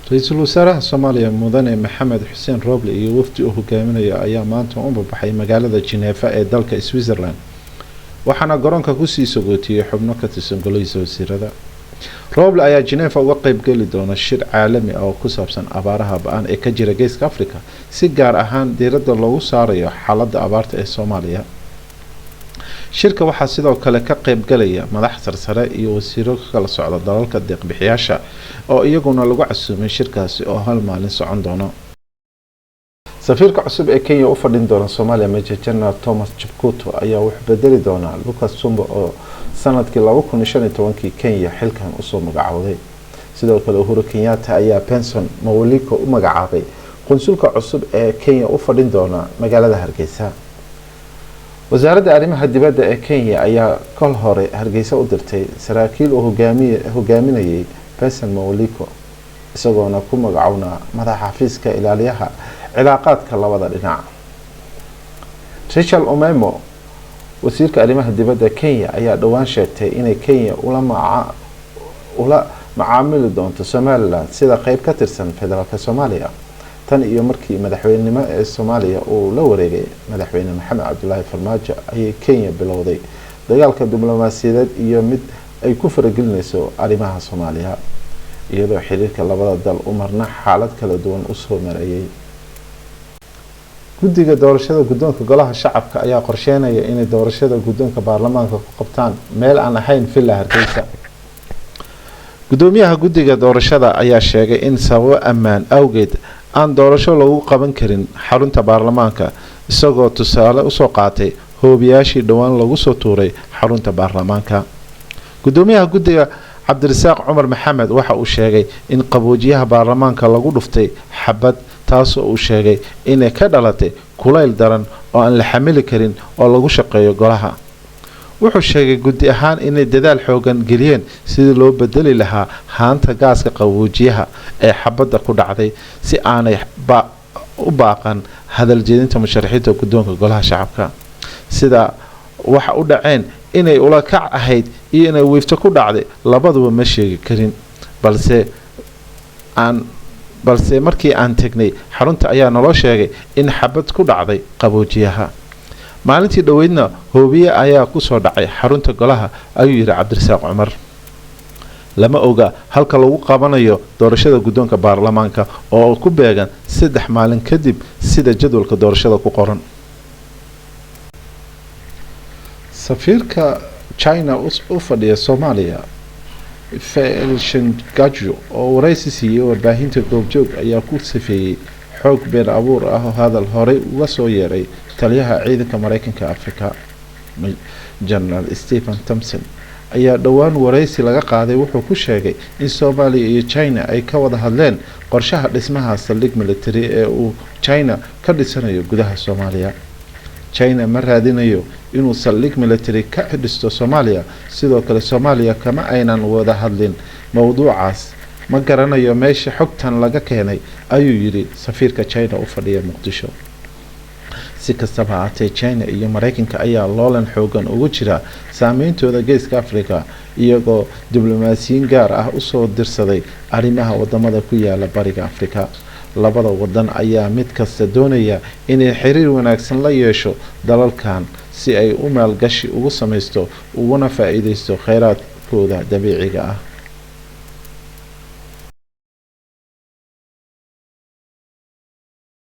ra-iisul wasaaraha Soomaaliya Mudane Maxamed Xuseen Roble iyo wafdi uu hogaaminayo ayaa maanta u baxay magaalada Geneva ee dalka Switzerland waxaana garoonka ku sii sogootiyay xubno ka tirsan golaha wasiirada. Roble ayaa Geneva uga qayb gali doona shir caalami ah oo ku saabsan abaaraha ba'an ee ka jira Geeska Afrika si gaar ahaan diiradda loogu saarayo xaaladda abaarta ee Soomaaliya. shirka waxaa sidoo kale ka qayb galaya madax sarsare iyo wasiiro kala socda dalalka deeq-bixiyaasha oo iyaguna lagu casuumay shirkaasi oo hal maalin socon doona. safiirka cusub ee Kenya u fadhin doona Soomaaliya Major General Thomas Chepkuto ayaa wax bedeli doona Lucas Tumbo oo sanadkii 2015 Kenya xilkan u soo magacaawday. sidoo kale Uhuru Kenyatta ayaa Benson Mawaliko u magacaabay qunsulka cusub ee Kenya u fadhin doona magaalada Hargeysa. wasaaradda arrimaha dibadda ee Kenya ayaa kol hore Hargeysa u dirtay saraakiil oo hogaaminayay Benson Mawaliko isagoona ku magacaawna madaxa xafiiska ilaaliyaha cilaaqaadka labada dhinac. Rachel Omemo wasiirka arrimaha dibadda Kenya ayaa dhawaan sheegtay inay Kenya ula macaamili doonto Somaliland sida qayb ka tirsan federaalka Soomaaliya tan iyo markii madaxweynenimo ee Soomaaliya uu la wareegay madaxweyne Maxamed Cabdullaahi Farmaajo ayay Kenya bilowday dagaalka diblomaasiyadeed iyo mid ay ku faragelinayso arrimaha Soomaaliya iyadoo xiriirka labada dal u marna xaalad kala duwan u soo marayay. guddiga doorashada guddoonka golaha shacabka ayaa qorsheynaya inay doorashada guddoonka baarlamaanka ku qabtaan meel aan ahayn Villa Hargeysa. gudoomiyaha guddiga doorashada ayaa sheegay in sababo ammaan awgeed aan doorasho lagu qaban karin xarunta baarlamaanka isagoo tusaale u soo qaatay hoobiyaashii dhawaan lagu soo tuuray xarunta baarlamaanka. gudoomiyaha guddiga Cabdirasaaq Cumar Maxamed waxa uu sheegay in qaboojiyaha baarlamaanka lagu dhuftay xabad taasoo uu sheegay inay ka dhalatay kulayl daran oo aan la xamili karin oo lagu shaqeeyo golaha. wuxuu sheegay guddi ahaan inay dadaal xoogan geliyeen sidii loo bedeli lahaa haanta gaaska qaboojiyaha ee xabadda ku dhacday si aanay u baaqan hadal jeedinta musharaxiinta guddoonka golaha shacabka. sida waxa u dhaceen inay ula kac ahayd iyo inay wiifto ku dhacday labaduba ma sheegi karin balse markii aan tagnay xarunta ayaa naloo sheegay in xabad ku dhacday qaboojiyaha. maalintii dhaweydna hoobiye ayaa ku soo dhacay xarunta golaha ayuu yiri Cabdirasaaq Cumar. lama oga halka lagu qabanayo doorashada guddoonka baarlamaanka oo ku beegan 3 maalin kadib sida jadwalka doorashada ku qoran. safiirka China u fadhiya Soomaaliya Fei Shengaju oo waraysi siiyay warbaahinta goobjoog ayaa ku safeeyay xoog been abuur ah oo hadal hore uga soo yeeray taliyaha ciidanka Mareykanka Afrika General Stephen Thompson ayaa dhawaan waraysi laga qaaday wuxuu ku sheegay in Soomaaliya iyo China ay ka wada hadleen qorshaha dhismaha saldhig military ee uu China ka dhisanayo gudaha Soomaaliya. China ma raadinayo inuu saldhig military ka dhisto Soomaaliya sidoo kale Soomaaliya kama aynan wada hadlin mowduucaas ma garanayo meesha xogtan laga keenay ayuu yiri safiirka China u fadhiya Muqdisho. si kastaba haatee China iyo Mareykanka ayaa loolan xoogan ugu jira saameyntooda Geeska Afrika iyagoo diblomaasiyiin gaar ah u soo dirsaday arrimaha wadamada ku yaala bariga Afrika. labada wadan ayaa mid kasta doonaya inay xiriir wanaagsan la yeesho dalalkan si ay u maalgashi ugu sameysto uguna faa'iideysto kheyraadkooda dabiiciga ah.